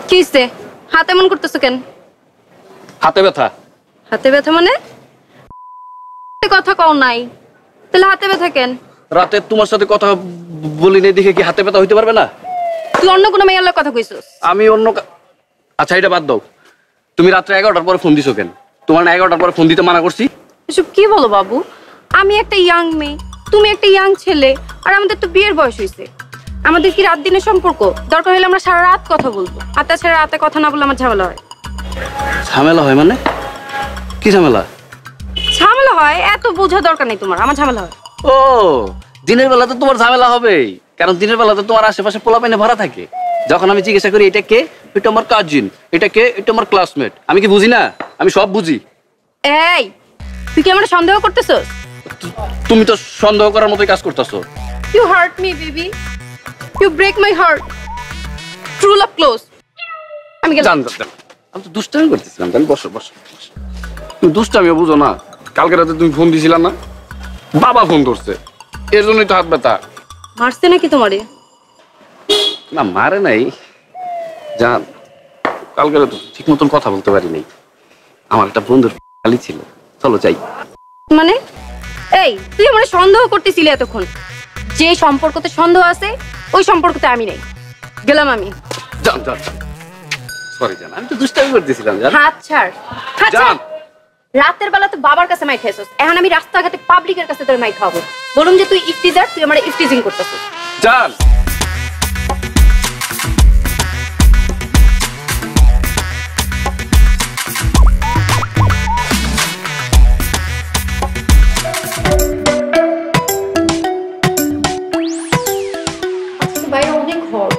কি হইছে? হাতে মন করতেছো কেন? হাতে ব্যথা। হাতে ব্যথা মানে? কথা কও নাই, তাহলে হাতে ব্যথা কেন? রাতে তোমার সাথে কথা বলি নাই দেখে কি হাতে ব্যথা হইতে পারবে না? তুই অন্য কোনো মেয়ের লগে কথা কইছস? আমি অন্য আচ্ছা এটা বাদ দাও, তুমি রাত্রে 11টার পরে ফোন দিছো কেন? তোমার না 11টার পরে ফোন দিতে মানা করছি? এসব কি বলো বাবু? আমি একটা ইয়াং মেয়ে, তুমি একটা ইয়াং ছেলে, আর আমাদের তো বিয়ের বয়স হয়েছে। আমাদের কি রাত দিনের সম্পর্ক? দরকার হলে আমরা সারা রাত কথা বলবো, আর তাছাড়া রাতে কথা না বললে আমার ঝামেলা হয়। ঝামেলা হয় মানে? কি ঝামেলা? ঝামেলা হয়, এত বোঝা দরকার নেই তোমার, আমার ঝামেলা হয়। ও দিনের বেলা তো তোমার ঝামেলা হবেই, কারণ দিনের বেলা তো তোমার আশেপাশে পোলাপাইনে ভরা থাকে। যখন আমি জিজ্ঞাসা করি এটা কে, এটা আমার কাজিন, এটা কে, এটা আমার ক্লাসমেট, আমি কি বুঝি না? আমি সব বুঝি। এই তুই কি আমার সন্দেহ করতেছস? তুমি তো সন্দেহ করার মতোই কাজ করতেছো। You hurt me, baby. You break my heart. True love close. আমি গেলাম। আমি তো দুষ্টামি করতেছিলাম। তাহলে বসো বসো। তুমি দুষ্টামিও বুঝো না। কালকে রাতে তুমি ফোন দিছিলা না? বাবা ফোন ধরছে, এর জন্যই তো হাত ব্যথা। মারছে নাকি তোমারে? না মারে নাই, জান কালকে রাতে ঠিক মতন কথা বলতে পারি নাই। আমার একটা বন্ধুর খালি ছিল, চলো যাই। মানে এই তুই আমার সন্দেহ করতেছিলি এতক্ষণ? যে সম্পর্কতে সন্দেহ আছে ওই সম্পর্কতে আমি নাই, গেলাম আমি। জান জান সরি জান, আমি তো দুষ্টামি করতেছিলাম। জান হাত ছাড়, হাত ছাড়। রাতের বেলা তো বাবার কাছে মাই খাইছস, এখন আমি রাস্তাঘাটে পাবলিকের কাছে তোর মাই খাওয়াবো। বলুন যে তুই ইফতিজার, তুই আমার ইফতিজিং করতেছিস। জান বাইরে অনেক ঘর।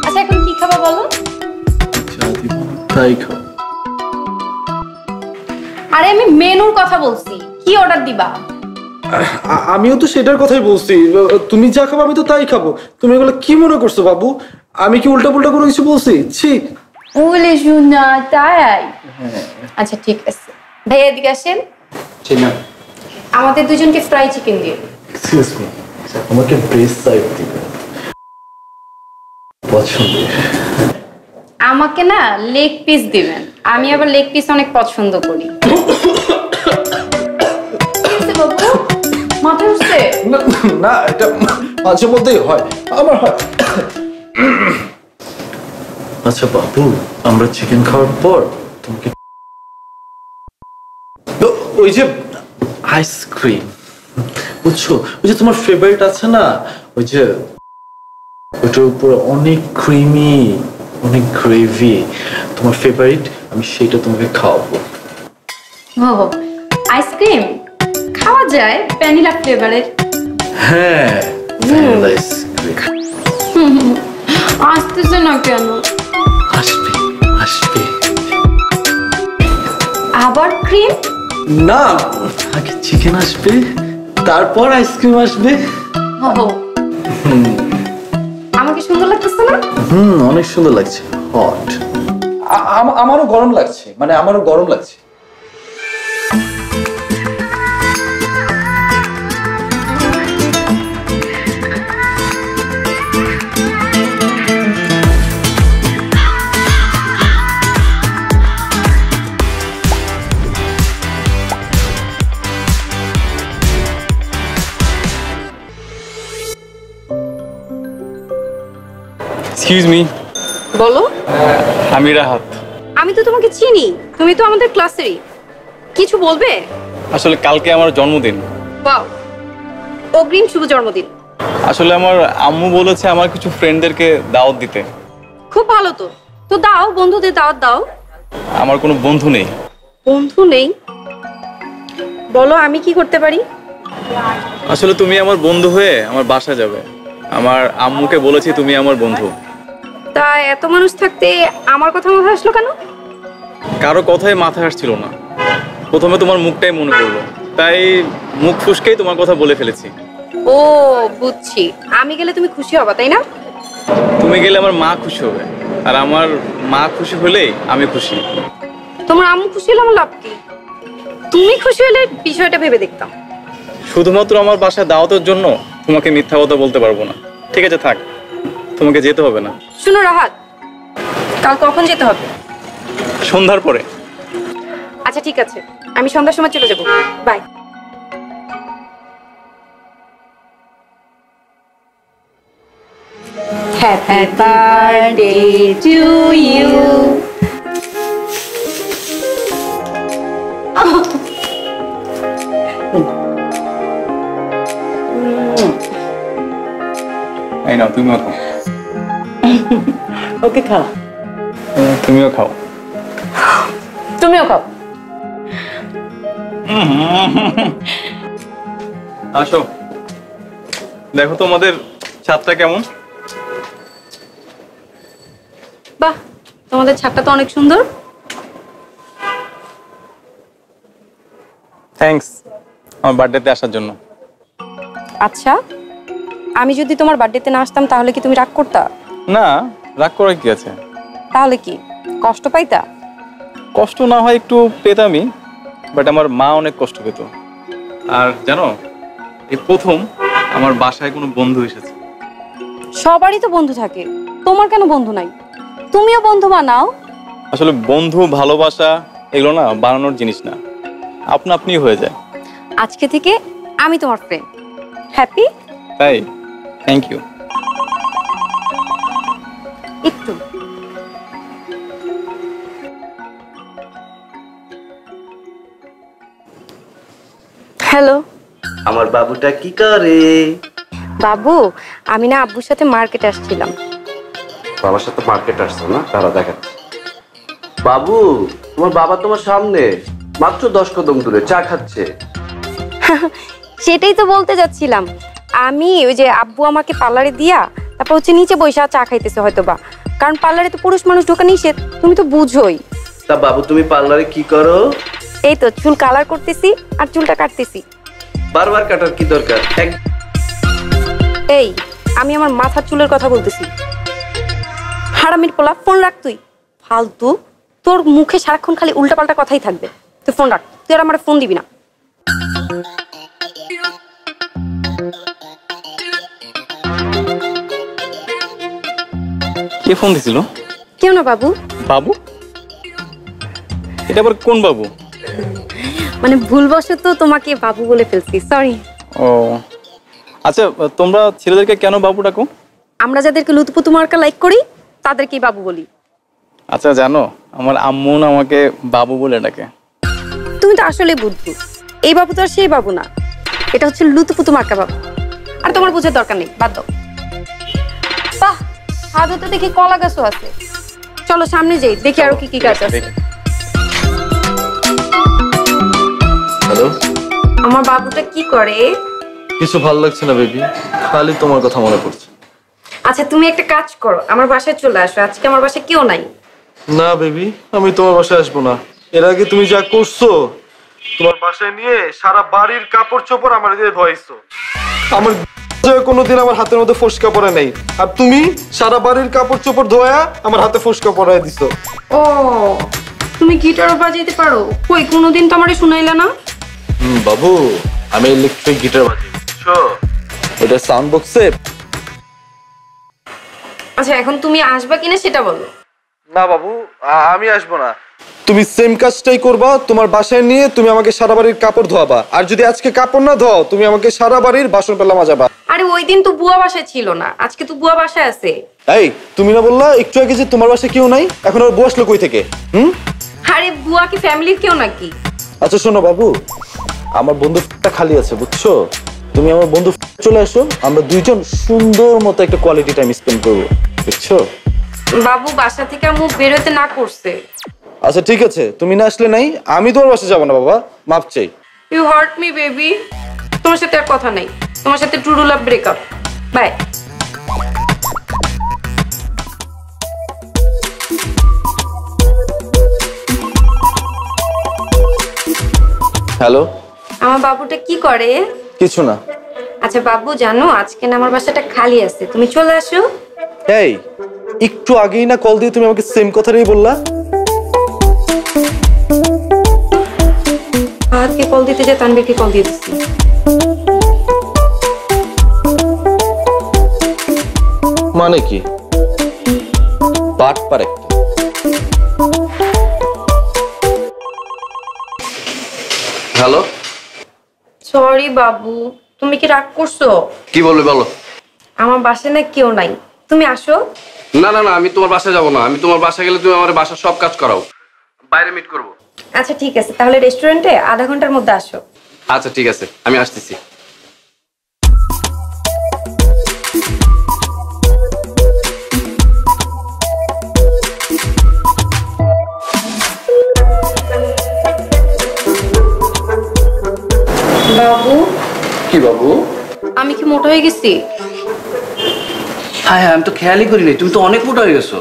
আচ্ছা এখন কি খাবা বলো? তাই খাও। আরে আমি মেনুর কথা বলছি, কি অর্ডার দিবা? আমিও তো সেটার কথাই বলছি, তুমি যা খাবো আমি তো তাই খাবো। তুমি এগুলো কি মনে করছো বাবু? আমি কি উল্টা পুল্টা কোনো কিছু বলছি? ছি ওলে শুনা তাই। আচ্ছা ঠিক আছে, ভাইয়া এদিকে আসেন। আমাদের দুজনকে ফ্রাই চিকেন দিয়ে। এক্সকিউজ মি, আমাকে ব্রেস্ট সাইড দিবে পছন্দ। আমাকে না লেগ পিস দিবেন, আমি আবার লেগ পিস অনেক পছন্দ করি। মাথা উঠছে? না এটা মাঝে মধ্যেই হয়, আমার হয়। আচ্ছা বাবু, আমরা চিকেন খাওয়ার পর তোমাকে ওই যে আইসক্রিম, বুঝছো, ওই যে তোমার ফেভারিট আছে না, ওই যে ওইটার উপরে অনেক ক্রিমি, অনেক গ্রেভি, তোমার ফেভারিট, আমি সেটা তোমাকে খাওয়াবো। ও আইসক্রিম খাওয়া যায় ভ্যানিলা ফ্লেভারের? হ্যাঁ ভ্যানিলা আইসক্রিম। আসতেছে না কেন? আসবে আসবে। আবার ক্রিম? না, আগে চিকেন আসবে, তারপর আইসক্রিম আসবে। ও আমাকে সুন্দর লাগতেছে না? অনেক সুন্দর লাগছে, হট। আমারও গরম লাগছে, মানে আমারও গরম লাগছে। Excuse me. বলো। আমি রাহাত। আমি তো তোমাকে চিনি, তুমি তো আমাদের ক্লাসেরই। কিছু বলবে? আসলে কালকে আমার জন্মদিন। বাহ, অগ্রিম শুভ জন্মদিন। আসলে আমার আম্মু বলেছে আমার কিছু ফ্রেন্ডদেরকে দাওয়াত দিতে। খুব ভালো তো, তো দাও, বন্ধুদের দাওয়াত দাও। আমার কোনো বন্ধু নেই। বন্ধু নেই? বলো আমি কি করতে পারি? আসলে তুমি আমার বন্ধু হয়ে আমার বাসা যাবে। আমার আম্মুকে বলেছি তুমি আমার বন্ধু। তা এত মানুষ থাকতে আমার কথা মাথায় আসলো কেন? কারো কথাই মাথায় আসছিল না, প্রথমে তোমার মুখটাই মনে পড়লো, তাই মুখ ফুসকেই তোমার কথা বলে ফেলেছি। ও বুঝছি, আমি গেলে তুমি খুশি হবা তাই না? তুমি গেলে আমার মা খুশি হবে, আর আমার মা খুশি হলেই আমি খুশি। তোমার আম্মু খুশি হলে আমার লাভ কি? তুমি খুশি হলে বিষয়টা ভেবে দেখতাম। শুধুমাত্র আমার বাসায় দাওয়াতের জন্য তোমাকে মিথ্যা কথা বলতে পারবো না। ঠিক আছে, থাক, তোমাকে যেতে হবে না। শুনো রাহাত, কাল কখন যেতে হবে? সন্ধ্যার পরে। আচ্ছা ঠিক আছে, আমি সন্ধ্যার সময় চলে যাবো। By. Happy birthday to you. এই নাও, তুমিও খাও। ওকে খাও। তুমিও খাও। তুমিও খাও। আসো, দেখো তোমাদের ছাদটা কেমন। বাহ, তোমাদের ছাদটা তো অনেক সুন্দর। থ্যাঙ্কস আমার বার্থডেতে আসার জন্য। আচ্ছা, আমি যদি তোমার বার্থডেতে না আসতাম তাহলে কি তুমি রাগ করতা? না, রাগ করার কি আছে? তাহলে কি কষ্ট পাইতা? কষ্ট না হয় একটু পেতামই, বাট আমার মা অনেক কষ্ট পেত। আর জানো, এই প্রথম আমার বাসায় কোনো বন্ধু এসেছে। সবারই তো বন্ধু থাকে, তোমার কেন বন্ধু নাই? তুমিও বন্ধু বানাও। আসলে বন্ধু ভালোবাসা এগুলো না বানানোর জিনিস না, আপনা আপনি হয়ে যায়। আজকে থেকে আমি তোমার ফ্রেন্ড। হ্যাপি? তাই, থ্যাংক ইউ। একটু হ্যালো। আমার বাবুটা কি করে? বাবু, আমি না আব্বুর সাথে মার্কেটে আসছিলাম। বাবার সাথে মার্কেট আসছো না? তারা দেখাচ্ছে। বাবু, তোমার বাবা তোমার সামনে, মাত্র 10 কদম দূরে চা খাচ্ছে। সেটাই তো বলতে যাচ্ছিলাম। আমি ওই যে আব্বু আমাকে পার্লারে দিয়া তারপর হচ্ছে নিচে বসে চা খাইতেছে হয়তো বা, কারণ পার্লারে তো পুরুষ মানুষ ঢোকা নিষেধ, তুমি তো বুঝোই। তা বাবু, তুমি পার্লারে কি করো? এই তো চুল কালার করতেছি আর চুলটা কাটতেছি। বারবার কাটার কি দরকার? এই, আমি আমার মাথার চুলের কথা বলতেছি। হারামির পোলা, ফোন রাখ তুই। ফালতু, তোর মুখে সারাক্ষণ খালি উল্টাপাল্টা কথাই থাকবে। তুই ফোন রাখ, তুই আর আমার ফোন দিবি না। কে ফোন দিছিল? কেউ না বাবু। বাবু? এটা আবার কোন বাবু? মানে ভুলবশত তোমাকে বাবু বলে ফেলছি, সরি। ও আচ্ছা, তোমরা ছেলেদেরকে কেন বাবু ডাকো? আমরা যাদেরকে লুতুপুতু মার্কা লাইক করি তাদেরকেই বাবু বলি। আচ্ছা জানো, আমার আম্মু না আমাকে বাবু বলে ডাকে। তুমি তো আসলে বুদ্ধু। এই বাবু তো আর সেই বাবু না, এটা হচ্ছে লুতুপুতু মার্কা বাবু। আর তোমার বুঝার দরকার নেই, বাদ দাও। বাহ, হাতে তো দেখি কলা গাছও আছে। চলো সামনে যাই, দেখি আরো কি কি গাছ আছে। হ্যালো, আমার বাবুটা কি করে? কিছু ভালো লাগছে না বেবি, খালি তোমার কথা মনে পড়ছে। আচ্ছা তুমি একটা কাজ করো, আমার বাসায় চলে আসো। আজকে আমার বাসায় কেউ নাই। না বেবি, আমি তোমার বাসায় আসবো না। এর আগে তুমি যা করছো, তোমার বাসায় নিয়ে সারা বাড়ির কাপড় চোপড় আমার দিয়ে ধোয়াইছো। আমার কোনোদিন আমার হাতের মধ্যে ফোসকা পড়ে নাই, আর তুমি সারা বাড়ির কাপড় চোপড় ধোয়া আমার হাতে ফোসকা পড়াই দিছো। ও, তুমি গিটারও বাজাইতে পারো? কই, কোনোদিন তো আমারে শুনাইলা না। বাবু, আমি ইলেকট্রিক গিটার বাজাই, বুঝছো? ওটা সাউন্ড বক্সে। আচ্ছা এখন তুমি আসবা কিনা সেটা বলো। না বাবু, আমি আসবো না। তুমি সেম কাজটাই করবা, তোমার বাসায় নিয়ে তুমি আমাকে সারা বাড়ির কাপড় ধোয়াবা, আর যদি আজকে কাপড় না ধোও তুমি আমাকে সারা বাড়ির বাসন পেলা মাজাবা। আরে ওই দিন তো বুয়া বাসায় ছিল না, আজকে তো বুয়া বাসায় আছে। এই, তুমি না বললা একটু আগে যে তোমার বাসায় কেউ নাই? এখন আর বুয়া আসলো কই থেকে? আরে বুয়া কি ফ্যামিলির কেউ নাকি? আচ্ছা শোনো বাবু, আমার বন্ধুটা খালি আছে, বুঝছো? তুমি আমার বন্ধু চলে আসো, আমরা দুইজন সুন্দর মতো একটা কোয়ালিটি টাইম স্পেন্ড করবো, বুঝছো? বাবু বাসা থেকে আমু বেরোতে না করছে। আচ্ছা ঠিক আছে, তুমি না আসলে নাই, আমি তোমার বাসায় যাবো না বাবা, মাপ চাই। You hurt me baby. তোমার সাথে আর কথা নেই, তোমার সাথে true love breakup. Bye. Hello. আমার বাবুটা কি করে? কিছু না। আচ্ছা বাবু জানো, আজকে না আমার বাসাটা খালি আছে, তুমি চলে আসো। এই, একটু আগেই না কল দিয়ে তুমি আমাকে সেম কথাটাই বললা। ফাহাদকে কল দিতে যে তানভীরকে কল দিয়ে দিচ্ছি। মানে কি? বাটপার একটা। হ্যালো, সরি বাবু, তুমি কি রাগ করছো? কি বলবে বলো। আমার বাসায় না কেউ নাই, তুমি আসো। না না না, আমি তোমার বাসায় যাবো না। আমি তোমার বাসায় গেলে তুমি আমার বাসার সব কাজ করাও। বাইরে মিট করব। আচ্ছা ঠিক আছে, তাহলে রেস্টুরেন্টে আধা ঘন্টার মধ্যে আসো। আচ্ছা ঠিক আছে, আমি আসতেছি। বাবু, কি বাবু? আমি কি মোটা হয়ে গেছি? হ্যাঁ হ্যাঁ, আমি তো খেয়ালই করিনি, তুমি তো অনেক মোটা হয়ে গেছো।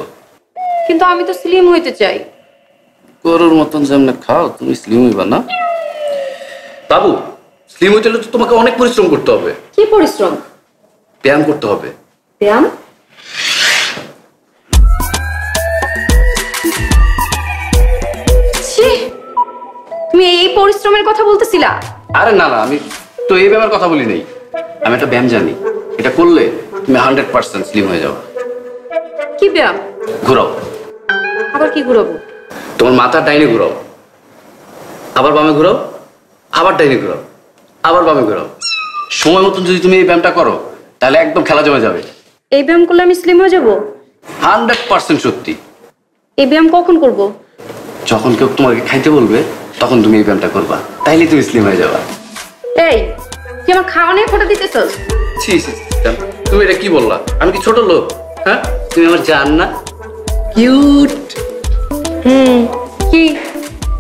কিন্তু আমি তো স্লিম হইতে চাই। গরুর মতন যেমন খাও, তুমি স্লিম হইবা না বাবু। স্লিম হইতে হলে তো তোমাকে অনেক পরিশ্রম করতে হবে। কি পরিশ্রম? ব্যায়াম করতে হবে। ব্যায়াম? ছি, তুমি এই পরিশ্রমের কথা বলতেছিলা? আরে না না, আমি তো এই ব্যায়ামের কথা বলি নাই। আমি একটা ব্যায়াম জানি, এটা করলে তুমি 100% স্লিম হয়ে যাবে। কি ব্যায়াম? ঘুরাও। আবার কি ঘুরাবো? তোমার মাথা ডাইনে ঘুরাও, আবার বামে ঘুরাও, আবার ডাইনে ঘুরাও, আবার বামে ঘুরাও। সময় মতন যদি তুমি এই ব্যায়ামটা করো তাহলে একদম খেলা জমে যাবে। এই ব্যায়াম করলে আমি স্লিম হয়ে যাব? 100% সত্যি। এই ব্যায়াম কখন করব? যখন কেউ তোমাকে খাইতে বলবে তখন তুমি এই ব্যায়ামটা করবা, তাইলে তুমি স্লিম হয়ে যাবা। এই, তুই আমার খাওয়া নিয়ে ফটো দিতেছস? ছি ছি, তুমি এটা কি বললা? আমি কি ছোট লোক? হ্যাঁ, তুমি আমার জান না? কিউট। কি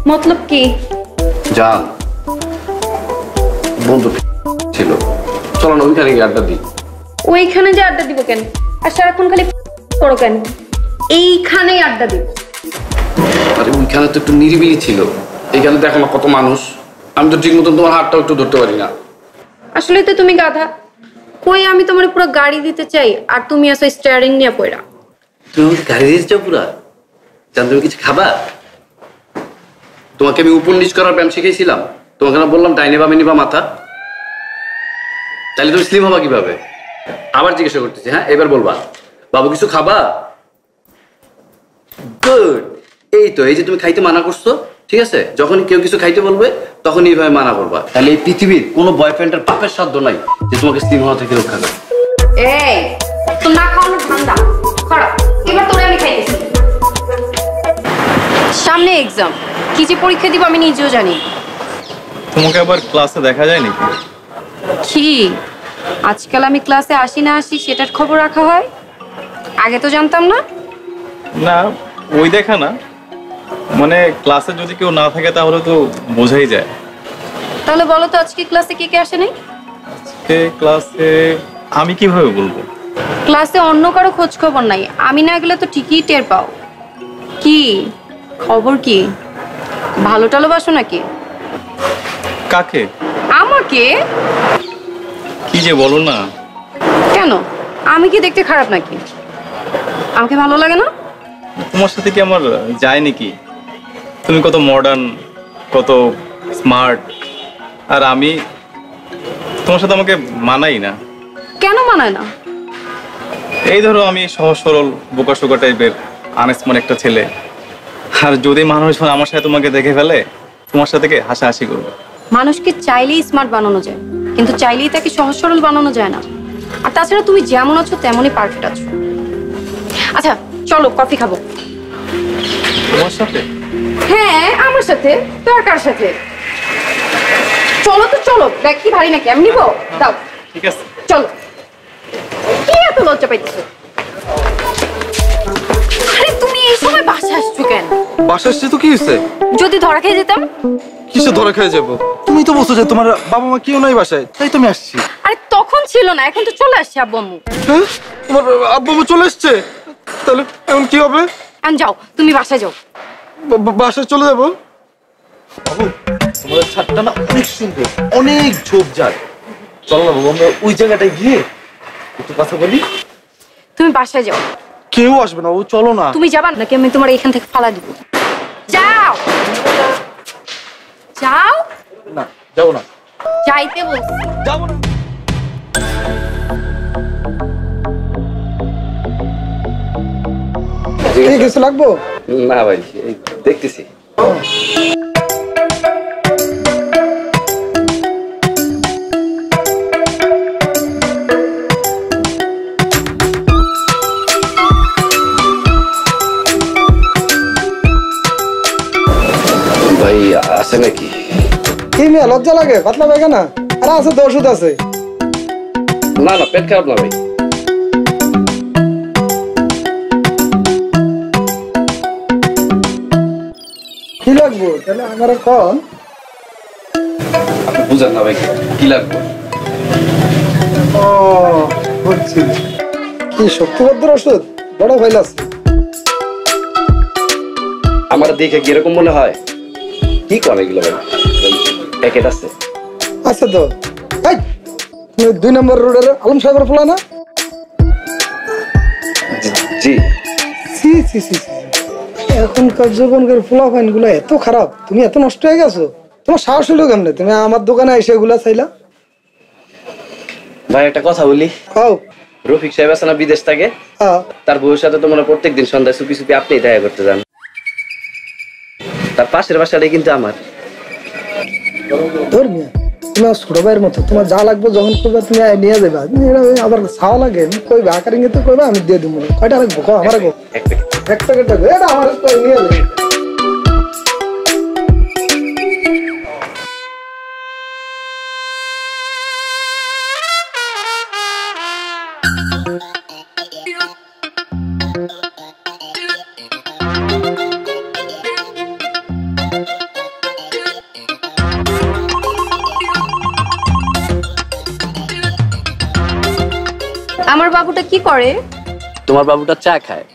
মতলব? কি জান বন্ধু ছিল, চলো না ওইখানে গিয়ে আড্ডা দিই। ওইখানে যে আড্ডা দিব কেন? আর সারাক্ষণ খালি করো কেন? এইখানেই আড্ডা দিব। আরে ওইখানে তো একটু নিরিবিলি ছিল, এইখানে দেখো না কত মানুষ। আমি তো ঠিক মতন তোমার হাতটাও একটু ধরতে পারি না। আসলে তো তুমি গাধা। কই, আমি তোমার পুরো গাড়ি দিতে চাই আর তুমি আসো স্টিয়ারিং নিয়ে পয়রা। তুমি আমাকে গাড়ি দিয়েছ পুরা? জান, তুমি কিছু খাবা? তোমাকে আমি উপর নিচ করার ব্যায়াম শিখেছিলাম, তোমাকে না বললাম ডাইনে বামে নিবা মাথা? তাহলে তুমি স্লিম হবা কিভাবে? আবার জিজ্ঞাসা করতেছি, হ্যাঁ এবার বলবা বাবু কিছু খাবা? গুড। এই তো, এই যে তুমি খাইতে মানা করছো, ঠিক আছে? যখন কেউ কিছু খাইতে বলবে তখন এইভাবে মানা করবা। তাহলে এই পৃথিবীর কোনো বয়ফ্রেন্ডের পাপের সাধ্য নাই যে তোমাকে স্লিম হওয়া থেকে রক্ষা করে। এই, তো না খাওয়ানোর ধান্দা খারাপ। এবার তোরে আমি খাইতেছি। সামনে এক্সাম, কি যে পরীক্ষা দিব আমি নিজেও জানি। তোমাকে আবার ক্লাসে দেখা যায় নাকি? কি আজকাল আমি ক্লাসে আসি না আসি সেটার খবর রাখা হয়? আগে তো জানতাম না। না, ওই দেখা না, মানে ক্লাসে যদি কেউ না থাকে তাহলে তো বোঝাই যায়। তাহলে বলো তো আজকে ক্লাসে কে কে আসে নাই? ক্লাসে আমি কিভাবে বলবো? ক্লাসে অন্য কারো খোঁজ খবর নাই, আমি না গেলে তো ঠিকই টের পাও। কি খবর? কি ভালো টালোবাসো নাকি? কাকে? আমাকে? কি যে বলো না। কেন, আমি কি দেখতে খারাপ নাকি? আমাকে ভালো লাগে না? তোমার সাথে কি আমার যায় নাকি? তুমি কত মডার্ন, কত স্মার্ট, আর আমি তোমার সাথে আমাকে মানাই না। কেন মানায় না? এই ধরো আমি সহজ সরল বোকা শোকা টাইপের আনস্মার্ট একটা ছেলে, আর যদি মানুষ আমার সাথে তোমাকে দেখে ফেলে তোমার সাথে হাসাহাসি করবে। মানুষকে চাইলেই স্মার্ট বানানো যায়, কিন্তু চাইলেই তাকে সহজ সরল বানানো যায় না। আর তাছাড়া তুমি যেমন আছো তেমনই পারফেক্ট আছো। আচ্ছা চলো কফি খাবো। তোমার সাথে? হ্যাঁ আমার সাথে, তোর কার সাথে? চলো তো চলো, ব্যাগ কি ভারী নাকি? আমি নিবো, দাও। ঠিক আছে চলো। কি এত লজ্জা পাইতেছো? আরে তুমি এই সময় বাসা আসছো কেন? বাসা আসছে তো কি হয়েছে? যদি ধরা খেয়ে যেতাম? কিসে ধরে খেয়ে যাবো? তুমি তো বলছো যে তোমার বাবা মা কেউ নাই বাসায়, তাই তো আমি আসছি। আরে তখন ছিল না, এখন তো চলে আসছে আব্বু আম্মু। হ্যাঁ, তোমার আব্বু আম্মু চলে এসছে? তাহলে এখন কি হবে? এখন যাও, তুমি বাসায় যাও। বাসায় চলে যাবো? বাবু, তোমাদের ছাদটা না অনেক সুন্দর, অনেক ঝোপঝাড়। চলো না বাবু, আমরা ওই জায়গাটায় গিয়ে একটু কথা বলি। তুমি বাসায় যাও। কেউ আসবে না বাবু, চলো না। তুমি যাবা নাকি আমি তোমার এখান থেকে ফালা দিব? যাও যাও। না যাবো না। যাইতে বলছি। যাবো না। কিছু লাগবো না ভাই, এই দেখতেছি। ভাই আছে নাকি? কি মেয়ে লজ্জা লাগে? পাতলা পায়খানা? আরে আছে তো, ওষুধ আছে। না না, পেট খারাপ না ভাই। কি লাগবো তাহলে আমার কম? আপনি বুঝেন না ভাই, কি লাগবে? ও বুঝছি। কি শক্তিবদ্ধ ওষুধ? বড় ফাইল আছে। আমার দেখে কিরকম মনে হয়? কি করে এগুলো ভাই? প্যাকেট আছে? আচ্ছা তো এই 2 নম্বর রোডের আলম সাহেবের পোলা না? জি। সি সি সি সি। এখনকার যুগের পোলা ফাইন গুলো এত খারাপ, তুমি এত নষ্ট হয়ে গেছো। তোমার সাহস হলো কেমনে তুমি আমার দোকানে এসে এগুলা চাইলা? ভাই একটা কথা বলি। খাও। রফিক সাহেব আছে না বিদেশ থেকে? হ্যাঁ। তার বউয়ের সাথে তো মনে প্রত্যেকদিন সন্ধ্যায় চুপি চুপি আপনি দেখা করতে যান। তার পাশের বাসাটাই কিন্তু আমার। ধর্মিয়া তুমি আমার ছোট ভাইয়ের মতো, তোমার যা লাগবে যখন করবে তুমি নিয়ে যাবে। আবার ছাওয়া লাগে কইবে আকারে তো কইবে, আমি দিয়ে দিব। কয়টা লাগবো? আমার এক প্যাকেট। এক প্যাকেট লাগবে, এটা আমার নিয়ে যাবে। আমার বাবুটা কি করে? তোমার বাবুটা চা খায়।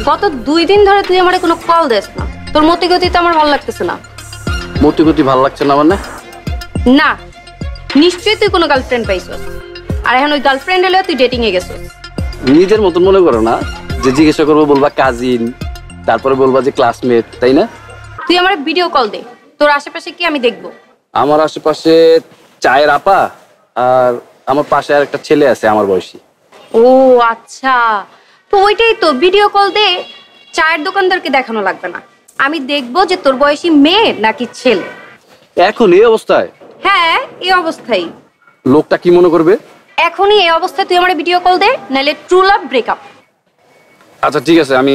গত 2 দিন ধরে তুই আমারে কোনো কল দেস না। তোর মতি গতি তো আমার ভালো লাগতেছে না। মতি গতি ভালো লাগছে না মানে? না, নিশ্চয়ই তুই কোনো গার্লফ্রেন্ড পাইছস। আর এখন ওই গার্লফ্রেন্ড এলে তুই ডেটিং এ গেছস। নিজের মতন মনে করো না যে জিজ্ঞাসা করবো বলবা কাজিন, তারপরে বলবা যে ক্লাসমেট, তাই না? তুই আমার ভিডিও কল দে, তোর আশেপাশে কি আমি দেখবো। আমার আশেপাশে চায়ের আপা আর আমার পাশে আর একটা ছেলে আছে আমার বয়সী। ও আচ্ছা, তো ওইটাই তো, ভিডিও কল দে। চায়ের দোকানদারকে দেখানো লাগবে না, আমি দেখবো যে তোর বয়সী মেয়ে নাকি ছেলে। এখন এই অবস্থায়? হ্যাঁ, এই অবস্থায়। লোকটা কি মনে করবে? এখনই এই অবস্থায় তুই আমার ভিডিও কল দে, নাহলে ট্রু লাভ ব্রেকআপ। আচ্ছা ঠিক আছে, আমি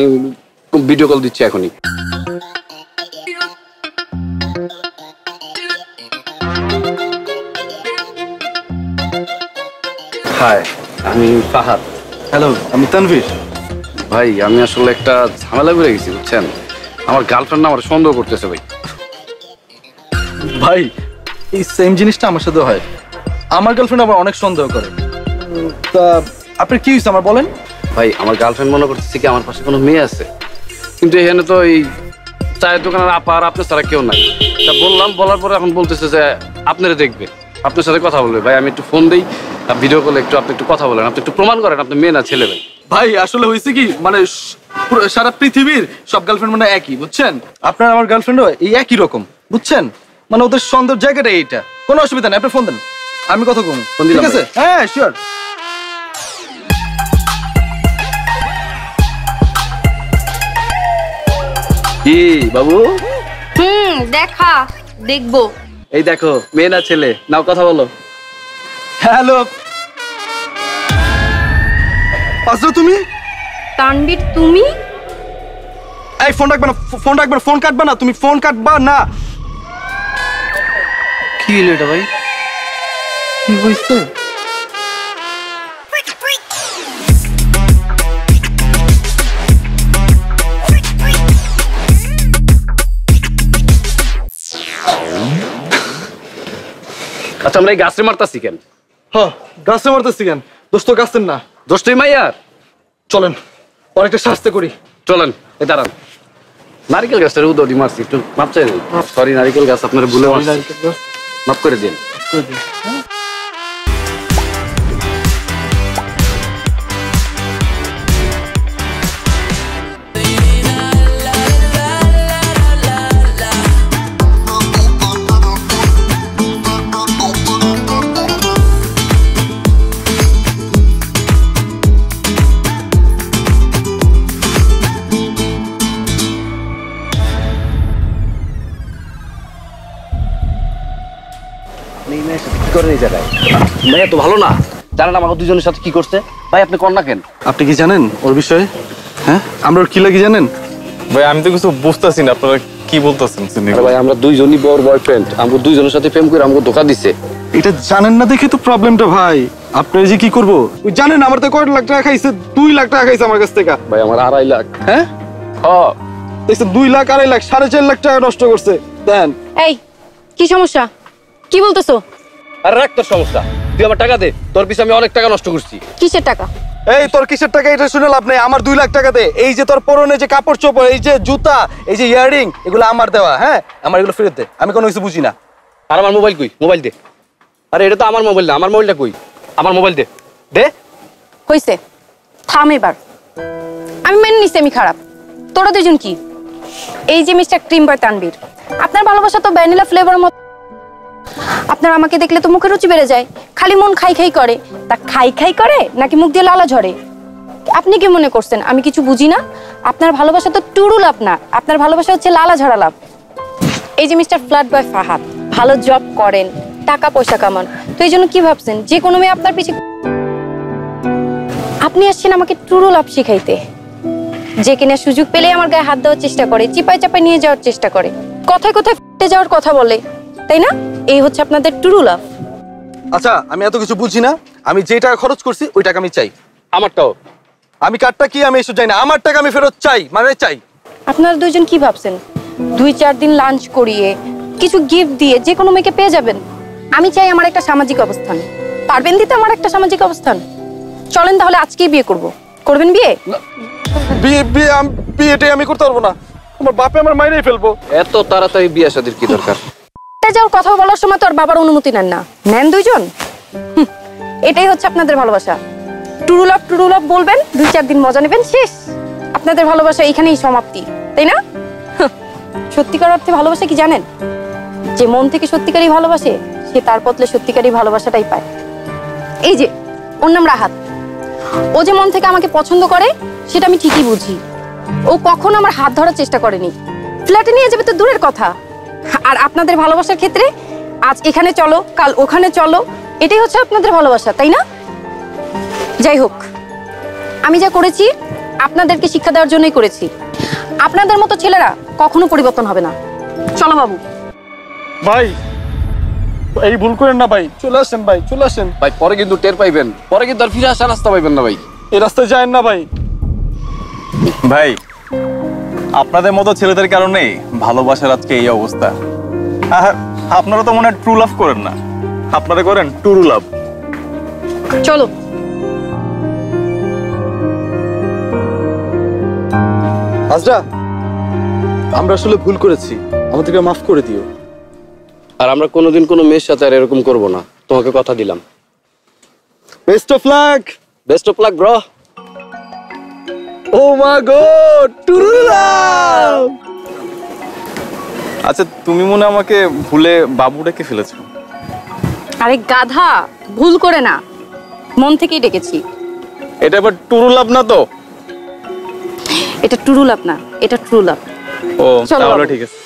ভিডিও কল দিচ্ছি এখনই। হাই, আমি ফাহাদ। হ্যালো, আমি তানভীর। ভাই আমি আসলে একটা ঝামেলা করে গেছি বুঝছেন। আমার গার্লফ্রেন্ড না আমার সন্দেহ করতেছে ভাই। ভাই এই সেম জিনিসটা আমার সাথে হয়। আমার গার্লফ্রেন্ড আবার অনেক সন্দেহ করে। তা আপনার কি হয়েছে আমার বলেন? ভাই আমার গার্লফ্রেন্ড মনে করতেছে কি আমার পাশে কোনো মেয়ে আছে, কিন্তু এখানে তো এই চায়ের দোকানের আপা আর আপনার ছাড়া কেউ নাই। তা বললাম, বলার পরে এখন বলতেছে যে আপনারা দেখবে, আপনার সাথে কথা বলবে। ভাই আমি একটু ফোন দিই, ভিডিও কলে একটু আপনি একটু কথা বলেন, আপনি একটু প্রমাণ করেন আপনি মেয়ে না ছেলে। ভাই ভাই আসলে হয়েছে কি, মানে সারা পৃথিবীর সব গার্লফ্রেন্ড মানে একই, বুঝছেন? আপনার আমার গার্লফ্রেন্ডও এই একই রকম, বুঝছেন? মানে ওদের সন্দেহ জায়গাটা এইটা। কোনো অসুবিধা নেই, আপনি ফোন দেন, আমি কথা কম। ঠিক আছে? হ্যাঁ শিওর। কি বাবু? দেখা দেখবো। এই দেখো মেয়ে না ছেলে, নাও কথা বলো। হ্যালো, আসো তুমি? তানবীর তুমি? এই ফোন রাখবে না, ফোন রাখবে না, ফোন কাটবা না, তুমি ফোন কাটবা না। কি হলো এটা ভাই? কি হয়েছে? আচ্ছা আমরা এই গাছে মারতাছি কেন? হ্যাঁ গাছে মারতেছি কেন? দোস্ত গাছের না, দোষ তুই মাইয়ার। চলেন অনেকটা শাস্তি করি। চলেন, এ দাঁড়ান। নারিকেল গাছটার উদৌড়ি মারছি, একটু মাপ চাই। সরি নারিকেল গাছ আপনার ভুলে মাফ করে দিন। এই জায়গায়? ভাইয়া তো ভালো না, জানেন আমাকে দুজনের সাথে কি করছে? ভাই আপনি কর না কেন? আপনি কি জানেন ওর বিষয়ে? হ্যাঁ, আমরা ওর কি লাগি জানেন? ভাই আমি তো কিছু বুঝতেছি না, আপনারা কি বলতেছেন? ভাই আমরা দুইজনই বর বয়ফ্রেন্ড, আমরা দুইজনের সাথে প্রেম করে আমাকে ধোকা দিছে। এটা জানেন না দেখে তো প্রবলেমটা ভাই। আপনি যে কি করবো ওই জানেন? আমার তো কয় লাখ টাকা খাইছে, 2 লাখ টাকা খাইছে আমার কাছ থেকে। ভাই আমার 2.5 লাখ। হ্যাঁ দেখছেন, 2 লাখ 2.5 লাখ 4.5 লাখ টাকা নষ্ট করছে। দেন এই কি সমস্যা, কি বলতেছো? আর রাখ তোর সমস্যা, তুই আমার টাকা দে, তোর পিছে আমি অনেক টাকা নষ্ট করছি। কিসের টাকা? এই তোর কিসের টাকা এটা শুনে লাভ নেই, আমার 2 লাখ টাকা দে। এই যে তোর পরনে যে কাপড় চোপড়, এই যে জুতা, এই যে ইয়াররিং, এগুলো আমার দেওয়া। হ্যাঁ, আমার এগুলো ফেরত দে, আমি কোনো কিছু বুঝি না। আর আমার মোবাইল কই? মোবাইল দে। আরে এটা তো আমার মোবাইল না, আমার মোবাইলটা কই? আমার মোবাইল দে। দে। হইছে, থাম এবার। আমি মেনে নিছি আমি খারাপ। তোরা দুজন কি? এই যে মিস্টার ক্রিম বয় তানবীর, আপনার ভালোবাসা তো ভ্যানিলা ফ্লেভার মতো। আপনার আমাকে দেখলে তো মুখে রুচি বেড়ে যায়, খালি মন খাই খাই করে। তা খাই খাই করে নাকি মুখ দিয়ে লালা ঝরে? আপনি কি মনে করছেন আমি কিছু বুঝি না? আপনার ভালোবাসা তো টুরু লাভ না, আপনার ভালোবাসা হচ্ছে লালা ঝরা লাভ। এই যে মিস্টার ফ্ল্যাট বয় ফাহাদ, ভালো জব করেন, টাকা পয়সা কামান, তো এই জন্য কি ভাবছেন যে কোনো মেয়ে আপনার পিছে? আপনি আসছেন আমাকে টুরু লাভ শিখাইতে, যে কিনা সুযোগ পেলে আমার গায়ে হাত দেওয়ার চেষ্টা করে, চিপাই চাপাই নিয়ে যাওয়ার চেষ্টা করে, কথায় কথায় ফেটে যাওয়ার কথা বলে, তাই না? এই হচ্ছে আপনাদের টুরু লাভ। আচ্ছা, আমি এত কিছু বুঝি না। আমি যে টাকা খরচ করছি ওই টাকা আমি চাই। আমারটাও। আমি কারটা কি আমি এসব চাই না, আমার টাকা আমি ফেরত চাই, মানে চাই। আপনারা দুইজন কি ভাবছেন 2-4 দিন লাঞ্চ করিয়ে কিছু গিফট দিয়ে যে কোনো মেয়েকে পেয়ে যাবেন? আমি চাই আমার একটা সামাজিক অবস্থান। পারবেন দিতে আমার একটা সামাজিক অবস্থান? চলেন তাহলে আজকেই বিয়ে করব। করবেন বিয়ে? বিয়েটাই আমি করতে পারবো না, আমার বাপে আমার মাইরেই ফেলবো। এত তাড়াতাড়ি বিয়ে শাদীর কি দরকার? যাওয়ার কথা বলার সময় তো আর বাবার অনুমতি নেন না, নেন দুইজন। এটাই হচ্ছে আপনাদের ভালোবাসা। টুরু লাভ বলবেন, 2-4 দিন মজা নেবেন, শেষ। আপনাদের ভালোবাসা এখানেই সমাপ্তি, তাই না? সত্যিকার অর্থে ভালোবাসা কি জানেন? যে মন থেকে সত্যিকারই ভালোবাসে সে তার বদলে সত্যিকারই ভালোবাসাটাই পায়। এই যে ওর নাম রাহাত, ও যে মন থেকে আমাকে পছন্দ করে সেটা আমি ঠিকই বুঝি। ও কখনো আমার হাত ধরার চেষ্টা করেনি, ফ্ল্যাটে নিয়ে যাবে তো দূরের কথা। আর আপনাদের ভালোবাসার ক্ষেত্রে আজ এখানে চলো, কাল ওখানে চলো, এটাই হচ্ছে আপনাদের ভালোবাসা, তাই না? যাই হোক, আমি যা করেছি আপনাদেরকে শিক্ষা দেওয়ার জন্যই করেছি। আপনাদের মতো ছেলেরা কখনো পরিবর্তন হবে না। চলো বাবু। ভাই এই ভুল করেন না ভাই, চলে আসেন ভাই, চলে আসেন ভাই পরে কিন্তু টের পাইবেন, পরে কিন্তু আর ফিরে আসার রাস্তা পাইবেন না ভাই। এই রাস্তায় যায়েন না ভাই। ভাই আপনাদের মতো ছেলেদের কারণেই ভালোবাসার আজকে এই অবস্থা। আর আপনারা তো মনে হয় ট্রু লাভ করেন না, আপনারা করেন টুরু লাভ। চলো। আজরা, আমরা আসলে ভুল করেছি, আমাদেরকে মাফ করে দিও। আর আমরা কোনোদিন কোনো মেয়ের সাথে আর এরকম করবো না, তোমাকে কথা দিলাম। Best of luck. Best of luck bro. Oh my god, true লাভ। আচ্ছা তুমি মনে আমাকে ভুলে বাবু ডেকে ফেলেছো? আরে গাধা, ভুল করে না, মন থেকেই ডেকেছি। এটা এবার টুরু লাভ না তো? এটা টুরু লাভ না, এটা ট্রু লাভ। ও চলো তাহলে বাবু। ঠিক আছে।